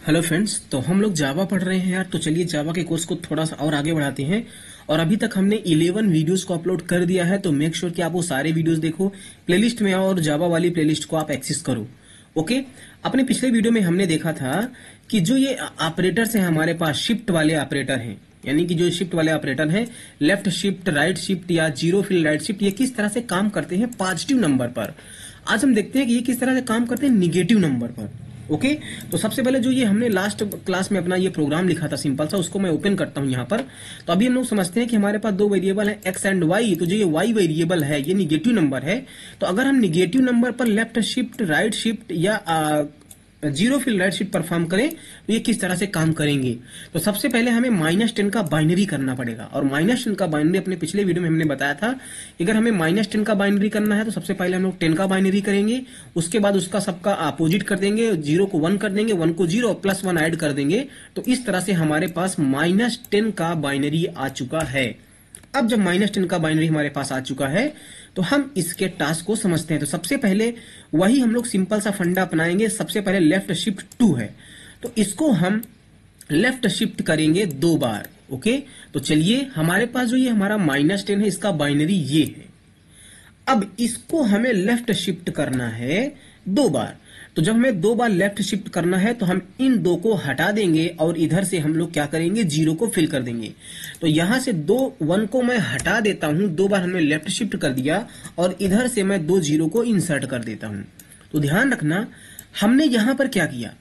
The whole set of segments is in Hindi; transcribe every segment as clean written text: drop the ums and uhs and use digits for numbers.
हेलो फ्रेंड्स, तो हम लोग जावा पढ़ रहे हैं यार। तो चलिए जावा के कोर्स को थोड़ा सा और आगे बढ़ाते हैं। और अभी तक हमने 11 वीडियोस को अपलोड कर दिया है, तो मेक श्योर कि आप वो सारे वीडियोस देखो, प्लेलिस्ट में आओ और जावा वाली प्लेलिस्ट को आप एक्सेस करो। ओके। अपने पिछले वीडियो में हमने देखा था कि जो ये ऑपरेटर्स हैं हमारे पास, शिफ्ट वाले ऑपरेटर हैं, यानी कि जो शिफ्ट वाले ऑपरेटर हैं, लेफ्ट शिफ्ट, राइट शिफ्ट या जीरो फिल राइट शिफ्ट, ये किस तरह से काम करते हैं पॉजिटिव नंबर पर। आज हम देखते हैं कि ये किस तरह से काम करते हैं निगेटिव नंबर पर। ओके। तो सबसे पहले जो ये हमने लास्ट क्लास में अपना ये प्रोग्राम लिखा था सिंपल सा, उसको मैं ओपन करता हूं यहाँ पर। तो अभी हम लोग समझते हैं कि हमारे पास दो वेरिएबल है एक्स एंड वाई। तो जो ये वाई वेरिएबल है ये निगेटिव नंबर है। तो अगर हम निगेटिव नंबर पर लेफ्ट शिफ्ट, राइट शिफ्ट या zero fill right shift perform करें तो ये किस तरह से काम करेंगे। तो सबसे पहले हमें -10 का बाइनरी करना पड़ेगा। और -10 का बाइनरी अपने पिछले वीडियो में हमने बताया था कि अगर हमें -10 का बाइनरी करना है तो सबसे पहले हम लोग 10 का बाइनरी करेंगे, उसके बाद उसका सबका अपोजिट कर देंगे, 0 को 1 कर देंगे, 1 को 0 प्लस 1 ऐड कर देंगे। तो इस तरह से हमारे पास -10 का बाइनरी आ चुका है। अब जब -10 का बाइनरी हमारे पास आ चुका है तो हम इसके टास्क को समझते हैं। तो सबसे पहले वही हम लोग सिंपल सा फंडा अपनाएंगे। सबसे पहले लेफ्ट शिफ्ट 2 है, तो इसको हम लेफ्ट शिफ्ट करेंगे 2 बार। ओके। तो चलिए, हमारे पास जो ये हमारा -10 है इसका बाइनरी ये है। अब इसको हमें लेफ्ट शिफ्ट करना है 2 बार। तो जब हमें 2 बार लेफ्ट शिफ्ट करना है तो हम इन 2 को हटा देंगे और इधर से हम लोग क्या करेंगे, 0 को फिल कर देंगे। तो यहां से 1 को मैं हटा देता हूं, 2 बार हमने लेफ्ट शिफ्ट कर दिया और इधर से मैं 2 0 को इंसर्ट कर देता हूं। तो ध्यान रखना, हमने यहां पर क्या किया,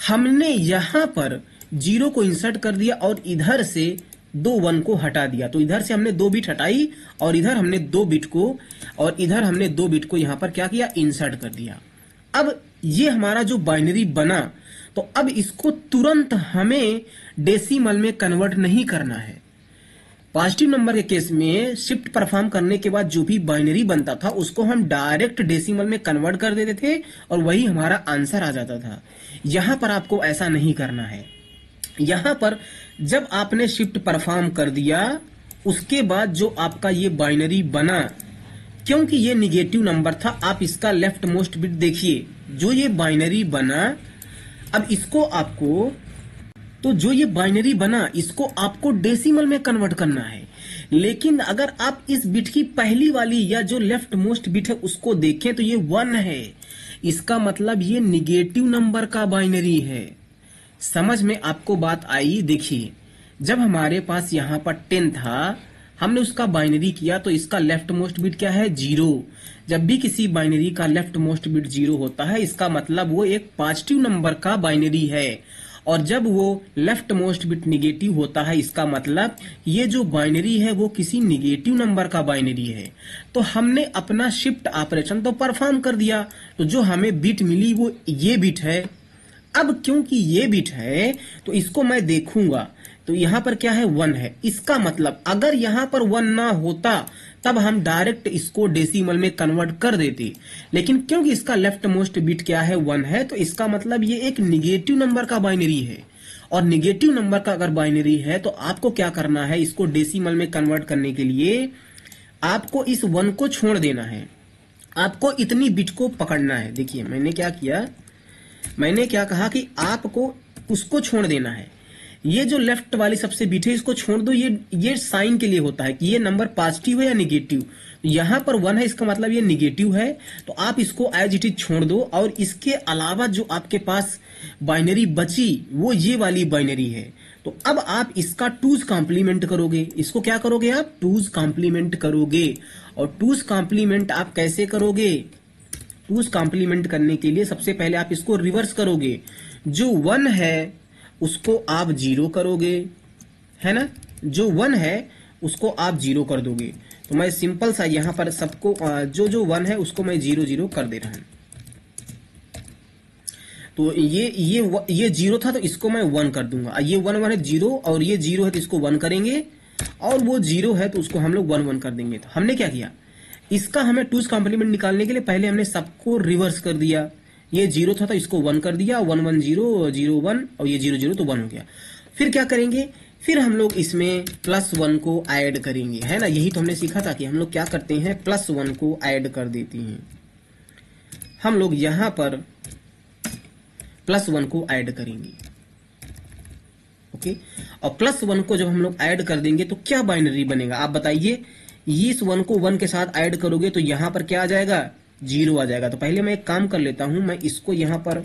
हमने यहां पर 0 को इंसर्ट कर दिया और इधर से 2 1 को हटा दिया। तो इधर से हमने 2 बिट हटाई और इधर हमने 2 बिट को यहां पर क्या किया, इंसर्ट कर दिया। अब ये हमारा जो बाइनरी बना, तो अब इसको तुरंत हमें डेसिमल में कन्वर्ट नहीं करना है। पॉजिटिव नंबर के केस में शिफ्ट परफॉर्म करने के बाद जो भी बाइनरी बनता था उसको हम डायरेक्ट डेसिमल में कन्वर्ट कर देते थे और वही हमारा आंसर आ जाता था। यहां पर आपको ऐसा नहीं करना है। यहां पर जब आपने शिफ्ट परफॉर्म कर दिया उसके बाद जो आपका ये बाइनरी बना, क्योंकि ये निगेटिव नंबर था, आप इसका लेफ्ट मोस्ट बिट देखिए, जो ये बाइनरी बना, अब इसको आपको, तो जो ये बाइनरी बना इसको आपको डेसिमल में कन्वर्ट करना है। लेकिन अगर आप इस बिट की पहली वाली या जो लेफ्ट मोस्ट बिट है उसको देखें तो ये 1 है। इसका मतलब ये निगेटिव नंबर का बाइनरी है। समझ में आपको बात आई? देखिए, जब हमारे पास यहां पर 10 था, हमने उसका बाइनरी किया तो इसका लेफ्ट मोस्ट बिट क्या है, 0। जब भी किसी बाइनरी का लेफ्ट मोस्ट बिट 0 होता है इसका मतलब वो एक पॉजिटिव नंबर का बाइनरी है। और जब वो लेफ्ट मोस्ट बिट निगेटिव होता है इसका मतलब ये जो बाइनरी है वो किसी निगेटिव नंबर का बाइनरी है। तो हमने अपना शिफ्ट ऑपरेशन तो परफॉर्म कर दिया, तो जो हमें बिट मिली वो ये बिट है। अब क्योंकि ये बिट है तो इसको मैं देखूंगा, तो यहां पर क्या है, 1 है। इसका मतलब अगर यहां पर 1 ना होता तब हम डायरेक्ट इसको डेसिमल में कन्वर्ट कर देते, लेकिन क्योंकि इसका लेफ्ट मोस्ट बिट क्या है, 1 है, तो इसका मतलब ये एक निगेटिव नंबर का बाइनरी है। और निगेटिव नंबर का अगर बाइनरी है तो आपको क्या करना है, इसको डेसिमल में कन्वर्ट करने के लिए आपको इस 1 को छोड़ देना है, आपको इतनी बिट को पकड़ना है। देखिए मैंने क्या किया, मैंने क्या कहा कि आपको उसको छोड़ देना है। ये जो लेफ्ट वाली सबसे बिट है इसको छोड़ दो। ये साइन के लिए होता है कि ये नंबर पॉजिटिव है या निगेटिव। यहां पर 1 है, इसका मतलब ये निगेटिव है, तो आप इसको एज इट इज छोड़ दो। और इसके अलावा जो आपके पास बाइनरी बची वो ये वाली बाइनरी है। तो अब आप इसका 2's कॉम्प्लीमेंट करोगे। इसको क्या करोगे आप, 2's कॉम्प्लीमेंट करोगे। और 2's कॉम्प्लीमेंट आप कैसे करोगे, 2's कॉम्प्लीमेंट करने के लिए सबसे पहले आप इसको रिवर्स करोगे। जो 1 है उसको आप 0 करोगे, है ना, जो 1 है उसको आप 0 कर दोगे। तो मैं सिंपल सा यहां पर सबको जो 1 है उसको मैं 0 0 कर दे रहा हूं। तो ये 0 था तो इसको मैं 1 कर दूंगा। ये 1 1 है 0 और ये 0 है तो इसको 1 करेंगे, और वो 0 है तो उसको हम लोग 1 1 कर देंगे। तो हमने क्या किया, इसका हमें 2's कॉम्प्लीमेंट निकालने के लिए पहले हमने सबको रिवर्स कर दिया। ये 0 था तो इसको 1 कर दिया, 1 1 0 0 1 और ये 0 0 तो 1 हो गया। फिर क्या करेंगे, फिर हम लोग इसमें +1 को ऐड करेंगे, है ना। यही तो हमने सीखा था कि हम लोग क्या करते हैं, +1 को ऐड कर देते हैं। हम लोग यहां पर +1 को ऐड करेंगे। ओके। और +1 को जब हम लोग ऐड कर देंगे तो क्या बाइनरी बनेगा आप बताइए। इस 1 को 1 के साथ ऐड करोगे तो यहां पर क्या आ जाएगा, 0 आ जाएगा। तो पहले मैं एक काम कर लेता हूं, मैं इसको यहां पर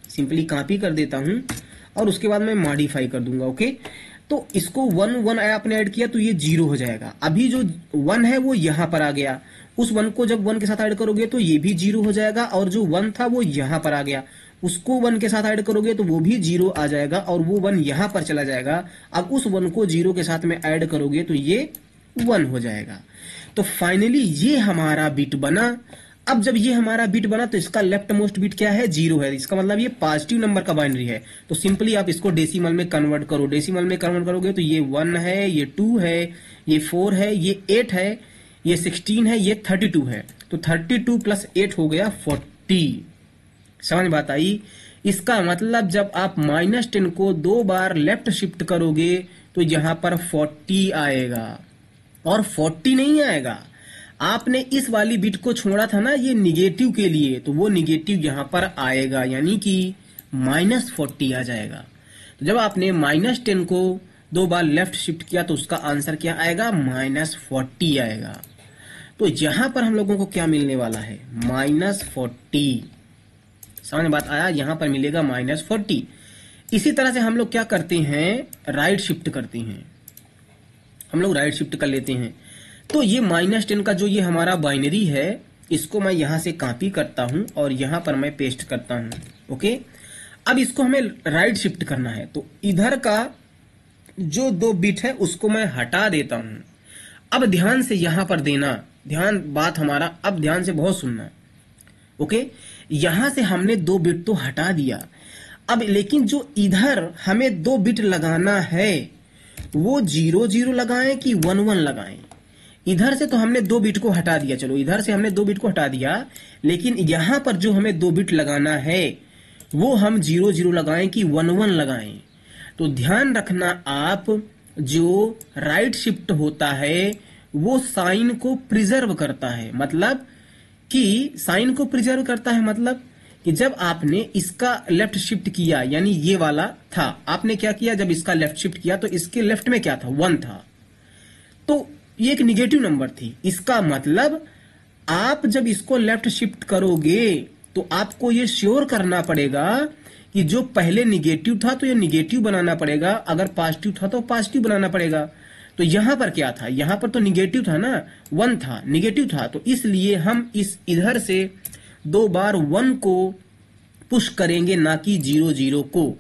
सिंपली कॉपी कर देता हूं और उसके बाद मैं मॉडिफाई कर दूंगा। ओके, तो इसको 1 1 आपने ऐड किया तो ये 0 हो जाएगा। अभी जो 1 है वो यहां पर आ गया, उस 1 को जब 1 के साथ ऐड करोगे तो ये भी 0 हो जाएगा, और जो 1 था वो यहां पर आ गया, उसको 1 के साथ ऐड करोगे तो वो भी 0 आ जाएगा, और वो 1 यहां पर चला जाएगा। अब उस 1 को 0 के साथ में ऐड करोगे तो ये 1 हो जाएगा। तो फाइनली ये हमारा बिट बना। अब जब ये हमारा बिट बना तो इसका लेफ्ट मोस्ट बिट क्या है, 0 है। इसका मतलब ये पॉजिटिव नंबर का बाइनरी है। तो सिंपली आप इसको डेसिमल में कन्वर्ट करो। डेसिमल में कन्वर्ट करोगे तो ये 1 है, ये 2 है, ये 4 है, ये 8 है, ये 16 है, ये 32 है। तो 32 + 8 हो गया 40। समझ बात आई। इसका मतलब जब आप -10 को 2 बार लेफ्ट शिफ्ट करोगे तो यहां पर 40 आएगा, और 40 नहीं आएगा। आपने इस वाली बिट को छोड़ा था ना ये निगेटिव के लिए, तो वो निगेटिव यहां पर आएगा, यानी कि -40 आ जाएगा। तो जब आपने -10 को 2 बार लेफ्ट शिफ्ट किया तो उसका आंसर क्या आएगा, -40 आएगा। तो यहां पर हम लोगों को क्या मिलने वाला है, -40। समझ बात आया, यहां पर मिलेगा -40। इसी तरह से हम लोग क्या करते हैं, राइट शिफ्ट करते हैं। हम लोग राइट शिफ्ट कर लेते हैं। तो ये -10 का जो ये हमारा बाइनरी है, इसको मैं यहां से कॉपी करता हूं और यहां पर मैं पेस्ट करता हूं। ओके, अब इसको हमें राइट शिफ्ट करना है, तो इधर का जो 2 बिट है उसको मैं हटा देता हूं। अब ध्यान से यहां पर देना, ध्यान बात हमारा, अब ध्यान से बहुत सुनना। ओके, यहां से हमने 2 बिट तो हटा दिया। अब लेकिन जो इधर हमें 2 बिट लगाना है वो 0 0 लगाएं कि 1 1 लगाएं। इधर से तो हमने 2 बिट को हटा दिया, चलो इधर से हमने 2 बिट को हटा दिया, लेकिन यहां पर जो हमें 2 बिट लगाना है वो हम 0 0 लगाएं कि 1 1 लगाएं। तो ध्यान रखना, आप जो राइट शिफ्ट होता है वो साइन को प्रिजर्व करता है। मतलब कि साइन को प्रिजर्व करता है मतलब कि जब आपने इसका लेफ्ट शिफ्ट किया, यानी ये वाला था, आपने क्या किया, जब इसका लेफ्ट शिफ्ट किया तो इसके लेफ्ट में क्या था, 1 था, तो ये एक निगेटिव नंबर थी। इसका मतलब आप जब इसको लेफ्ट शिफ्ट करोगे तो आपको ये श्योर करना पड़ेगा कि जो पहले निगेटिव था तो ये निगेटिव बनाना पड़ेगा, अगर पॉजिटिव था तो पॉजिटिव बनाना पड़ेगा। तो यहां पर क्या था, यहां पर तो निगेटिव था ना, 1 था, निगेटिव था, तो इसलिए हम इस इधर से 2 बार 1 को पुश करेंगे, ना कि 0 0 को।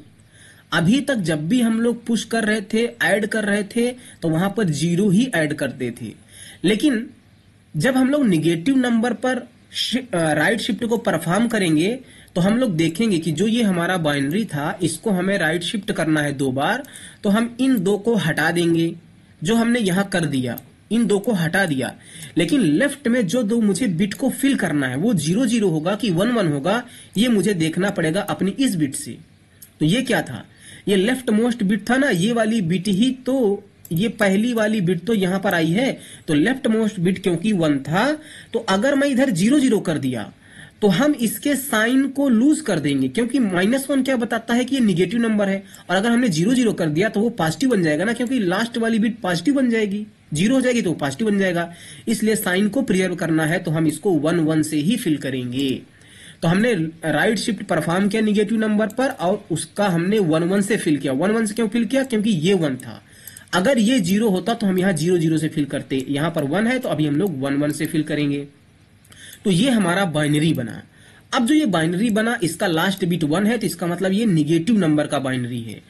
अभी तक जब भी हम लोग पुश कर रहे थे, ऐड कर रहे थे, तो वहां पर 0 ही ऐड करते थे। लेकिन जब हम लोग निगेटिव नंबर पर राइट शिफ्ट को परफॉर्म करेंगे तो हम लोग देखेंगे कि जो ये हमारा बाइनरी था इसको हमें राइट शिफ्ट करना है 2 बार, तो हम इन 2 को हटा देंगे जो हमने यहां कर दिया, इन 2 को हटा दिया। लेकिन लेफ्ट में जो 2 मुझे बिट को फिल करना है वो 0 0 होगा कि 1 1 होगा, ये मुझे देखना पड़ेगा अपनी इस बिट से। तो ये क्या था, ये लेफ्ट मोस्ट बिट था ना, ये वाली बिट ही तो, ये पहली वाली बिट तो यहां पर आई है, तो लेफ्ट मोस्ट बिट क्योंकि 1 था, तो अगर मैं इधर 0 0 कर दिया तो हम इसके साइन को लूज कर देंगे, क्योंकि -1 क्या बताता है कि ये निगेटिव नंबर है, और अगर हमने 0 0 कर दिया तो वो पॉजिटिव बन जाएगा ना, क्योंकि लास्ट वाली बिट पॉजिटिव बन जाएगी, 0 हो जाएगी तो पॉजिटिव बन जाएगा। इसलिए साइन को प्रिजर्व करना है तो हम इसको 1 1 से ही फिल करेंगे। तो हमने राइट शिफ्ट परफॉर्म किया निगेटिव नंबर पर, और उसका हमने 1 1 से फिल किया। 1 1 से क्यों फिल किया, क्योंकि ये 1 था। अगर ये 0 होता तो हम यहाँ 0 0 से फिल करते, यहां पर 1 है तो अभी हम लोग 1 1 से फिल करेंगे। तो ये हमारा बाइनरी बना। अब जो ये बाइनरी बना इसका लास्ट बिट 1 है, तो इसका मतलब ये निगेटिव नंबर का बाइनरी है।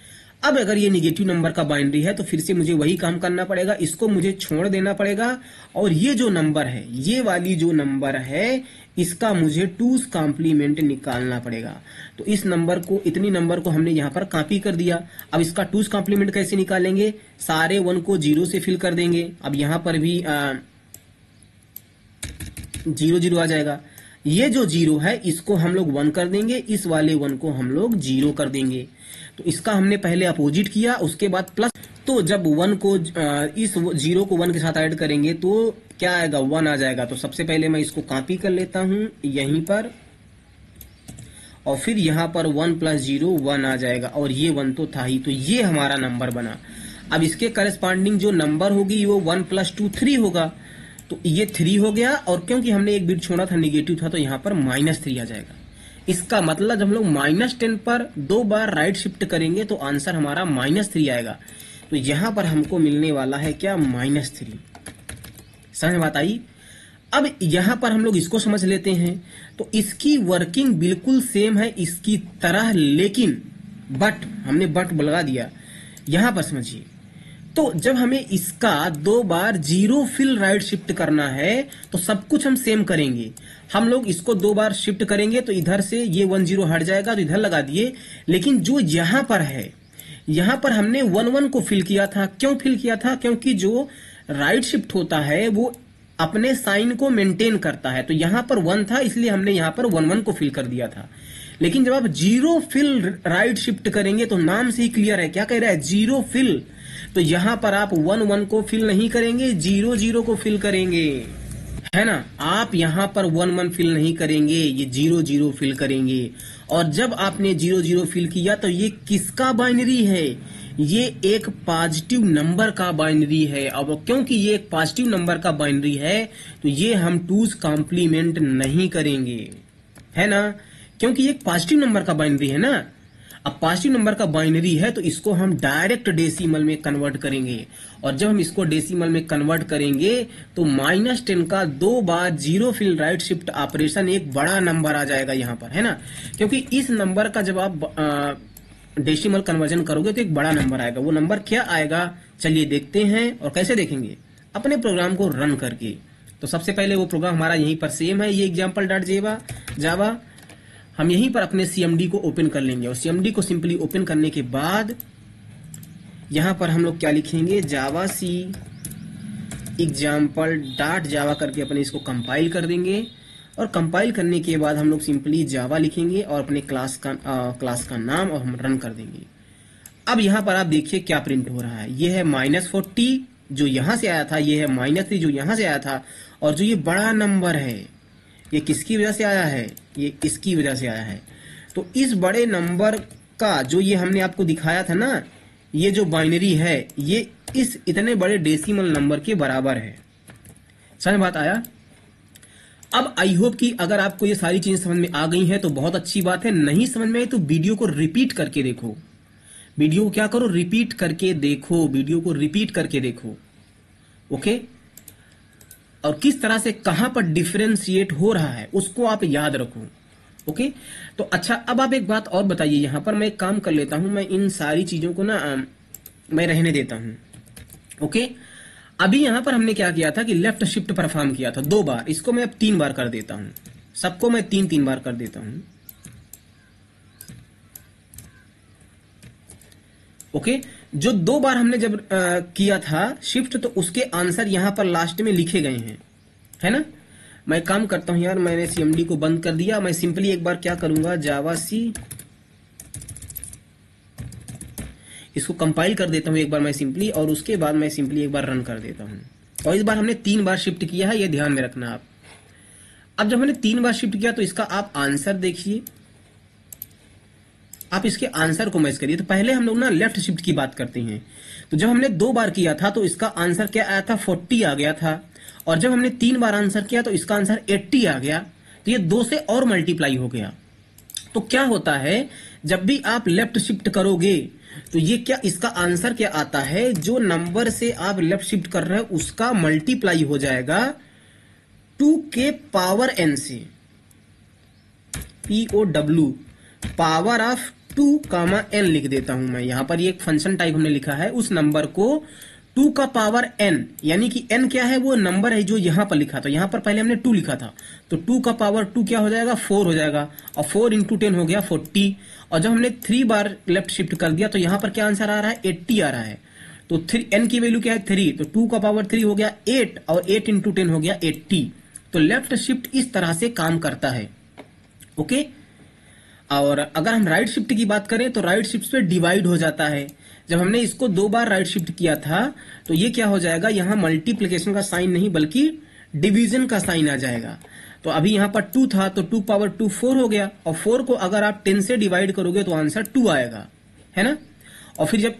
अब अगर ये निगेटिव नंबर का बाइनरी है तो फिर से मुझे वही काम करना पड़ेगा, इसको मुझे छोड़ देना पड़ेगा, और ये जो नंबर है, ये वाली जो नंबर है, इसका मुझे 2's कॉम्प्लीमेंट निकालना पड़ेगा। तो इस नंबर को, इतनी नंबर को हमने यहां पर कॉपी कर दिया। अब इसका 2's कॉम्प्लीमेंट कैसे निकालेंगे, सारे 1 को 0 से फिल कर देंगे। अब यहां पर भी 0 0 आ जाएगा। ये जो 0 है इसको हम लोग 1 कर देंगे, इस वाले 1 को हम लोग 0 कर देंगे। तो इसका हमने पहले अपोजिट किया, उसके बाद प्लस। तो जब 1 को इस 0 को 1 के साथ ऐड करेंगे तो क्या आएगा, 1 आ जाएगा। तो सबसे पहले मैं इसको कॉपी कर लेता हूं यहीं पर, और फिर यहाँ पर 1 + 0 1 आ जाएगा, और ये 1 तो था ही, तो ये हमारा नंबर बना। अब इसके करस्पॉन्डिंग जो नंबर होगी वो 1 + 2 3 होगा, तो ये 3 हो गया, और क्योंकि हमने एक बिट छोड़ा था, निगेटिव था, तो यहाँ पर -3 आ जाएगा। इसका मतलब जब हम लोग -10 पर 2 बार राइट शिफ्ट करेंगे तो आंसर हमारा -3 आएगा। तो यहाँ पर हमको मिलने वाला है क्या, -3। समझ बात आई। अब यहां पर हम लोग इसको समझ लेते हैं, तो इसकी वर्किंग बिल्कुल सेम है इसकी तरह, लेकिन बट हमने बट लगा दिया। यहां पर समझिए, तो जब हमें इसका 2 बार 0 फिल राइट शिफ्ट करना है तो सब कुछ हम सेम करेंगे। हम लोग इसको 2 बार शिफ्ट करेंगे तो इधर से ये 1 0 हट जाएगा, तो इधर लगा दिए। लेकिन जो यहां पर है, यहां पर हमने 1 1 को फिल किया था। क्यों फिल किया था, क्योंकि जो राइट शिफ्ट होता है वो अपने साइन को मेंटेन करता है, तो यहां पर 1 था इसलिए हमने यहां पर 1 1 को फिल कर दिया था। लेकिन जब आप 0 फिल राइट शिफ्ट करेंगे तो नाम से ही क्लियर है, क्या कह रहा है, 0 फिल। तो यहां पर आप 1 1 को फिल नहीं करेंगे, 0 0 को फिल करेंगे, है ना। आप यहां पर 1 1 फिल नहीं करेंगे, ये 0 0 फिल करेंगे। और जब आपने 0 0 फिल किया तो ये किसका बाइनरी है, ये एक पॉजिटिव नंबर का बाइनरी है। अब क्योंकि ये एक पॉजिटिव नंबर का बाइनरी है तो ये हम 2's कॉम्प्लीमेंट नहीं करेंगे, है ना, क्योंकि ये एक पॉजिटिव नंबर का बाइनरी है ना। अब पॉजिटिव नंबर का बाइनरी है तो इसको हम डायरेक्ट डेसिमल में कन्वर्ट करेंगे, और जब हम इसको डेसिमल में कन्वर्ट करेंगे तो -10 का 2 बार 0 फिल राइट शिफ्ट ऑपरेशन एक बड़ा नंबर आ जाएगा यहाँ पर, है ना। क्योंकि इस नंबर का जब आप डेसिमल कन्वर्जन करोगे तो एक बड़ा नंबर आएगा। वो नंबर क्या आएगा, चलिए देखते हैं। और कैसे देखेंगे, अपने प्रोग्राम को रन करके। तो सबसे पहले वो प्रोग्राम हमारा यहीं पर सेम है, ये example.java। हम यहीं पर अपने CMD को ओपन कर लेंगे, और CMD को सिंपली ओपन करने के बाद यहां पर हम लोग क्या लिखेंगे, जावाc example.java करके अपने इसको कंपाइल कर देंगे। और कंपाइल करने के बाद हम लोग सिंपली जावा लिखेंगे और अपने क्लास का नाम, और हम रन कर देंगे। अब यहां पर आप देखिए क्या प्रिंट हो रहा है, ये है -40 जो यहां से आया था, ये है -3 जो यहां से आया था, और जो ये बड़ा नंबर है ये किसकी वजह से आया है, ये इसकी वजह से आया है। तो इस बड़े नंबर का जो ये हमने आपको दिखाया था ना, ये जो बाइनरी है ये इस इतने बड़े डेसिमल नंबर के बराबर है। समझ बात आया। अब आई होप कि अगर आपको ये सारी चीजें समझ में आ गई हैं तो बहुत अच्छी बात है, नहीं समझ में आई तो वीडियो को रिपीट करके देखो। वीडियो को क्या करो, रिपीट करके देखो, वीडियो को रिपीट करके देखो, ओके। और किस तरह से कहां पर डिफरेंशिएट हो रहा है उसको आप याद रखो, ओके। तो अच्छा, अब आप एक बात और बताइए, यहां पर मैं एक काम कर लेता हूं, मैं इन सारी चीजों को ना मैं रहने देता हूं, ओके। अभी यहां पर हमने क्या किया था कि लेफ्ट शिफ्ट परफॉर्म किया था 2 बार, इसको मैं अब 3 बार कर देता हूं, सबको मैं 3 बार कर देता हूं, ओके। जो 2 बार हमने जब किया था शिफ्ट, तो उसके आंसर यहां पर लास्ट में लिखे गए हैं, है ना। मैं काम करता हूं यार, मैंने CMD को बंद कर दिया, मैं सिंपली एक बार क्या करूंगा, जावाc इसको कंपाइल कर देता हूं एक बार मैं सिंपली, और उसके बाद मैं सिंपली एक बार रन कर देता हूं। और इस बार हमने 3 बार शिफ्ट किया है, ये ध्यान में रखना आप। अब जब हमने 3 बार शिफ्ट किया तो इसका आप आंसर देखिए, आप इसके आंसर को मैच करिए। तो पहले हम लोग ना लेफ्ट शिफ्ट की बात करते हैं, तो जब हमने 2 बार किया था तो इसका आंसर क्या आया था, 40 आ गया था। और जब हमने 3 बार आंसर किया तो इसका आंसर 80 आ गया, तो ये 2 से और मल्टीप्लाई हो गया। तो क्या होता है, जब भी आप लेफ्ट शिफ्ट करोगे तो ये क्या, इसका आंसर क्या आता है, जो नंबर से आप लेफ्ट शिफ्ट कर रहे हैं उसका मल्टीप्लाई हो जाएगा 2 के पावर n से, POW पावर ऑफ 2, n लिख देता हूं मैं यहां पर। ये एक फंक्शन टाइप हमने लिखा है, उस नंबर को 2 का पावर n, यानी कि n क्या है, वो नंबर है जो यहां पर लिखा था। यहां पर पहले हमने 2 लिखा था, तो 2 का पावर 2 क्या हो जाएगा, 4 हो जाएगा, और 4 × 10 हो गया 40। और जब हमने 3 बार लेफ्ट शिफ्ट कर दिया तो यहां पर क्या आंसर आ रहा है, 80 आ रहा है। तो n की वैल्यू क्या है, 3, तो 2 का पावर 3 हो गया 8, और 8 × 10 हो गया 80। तो लेफ्ट शिफ्ट इस तरह से काम करता है, ओके। और अगर हम राइट शिफ्ट की बात करें तो राइट शिफ्ट पे डिवाइड हो जाता है। जब हमने इसको 2 बार राइट शिफ्ट किया था तो ये क्या हो जाएगा, यहां मल्टीप्लिकेशन का साइन नहीं बल्कि डिवीजन का साइन आ जाएगा। तो अभी यहाँ पर 2 था तो 2 पावर 2 4 हो गया, और 4 को अगर आप 10 से डिवाइड करोगे तो आंसर 2 आएगा, है ना। और फिर जब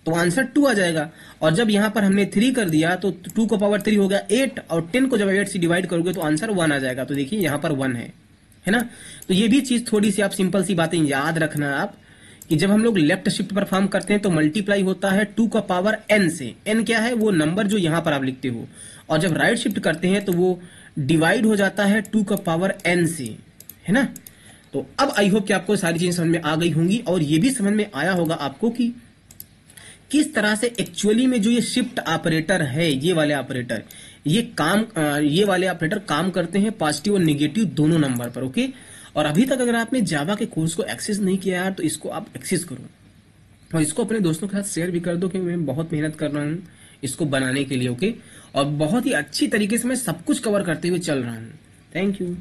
तो आंसर 2 आ जाएगा। और जब यहां पर हमने 3 कर दिया तो 2 को पावर 3 हो गया 8, और 10 को जब 8 से डिवाइड करोगे तो आंसर 1 आ जाएगा। तो देखिए यहां पर 1 है ना। तो ये भी चीज थोड़ी सी आप सिंपल सी बातें याद रखना आप, कि जब हम लोग लेफ्ट शिफ्ट परफॉर्म करते हैं तो मल्टीप्लाई होता है 2 का पावर n से। n क्या है, वो नंबर जो यहां पर आप लिखते हो। और जब राइट शिफ्ट करते हैं तो वो डिवाइड हो जाता है 2 का पावर n से, है ना। तो अब आई होप कि आपको सारी चीजें समझ में आ गई होंगी, और ये भी समझ में आया होगा आपको कि किस तरह से एक्चुअली में जो ये शिफ्ट ऑपरेटर है, ये वाले ऑपरेटर ये वाले ऑपरेटर काम करते हैं पॉजिटिव और नेगेटिव दोनों नंबर पर। ओके। और अभी तक अगर आपने जावा के कोर्स को एक्सेस नहीं किया यार, तो इसको आप एक्सेस करो, और इसको अपने दोस्तों के साथ शेयर भी कर दो कि मैं बहुत मेहनत कर रहा हूँ इसको बनाने के लिए। ओके। और बहुत ही अच्छी तरीके से मैं सब कुछ कवर करते हुए चल रहा हूँ। Thank you.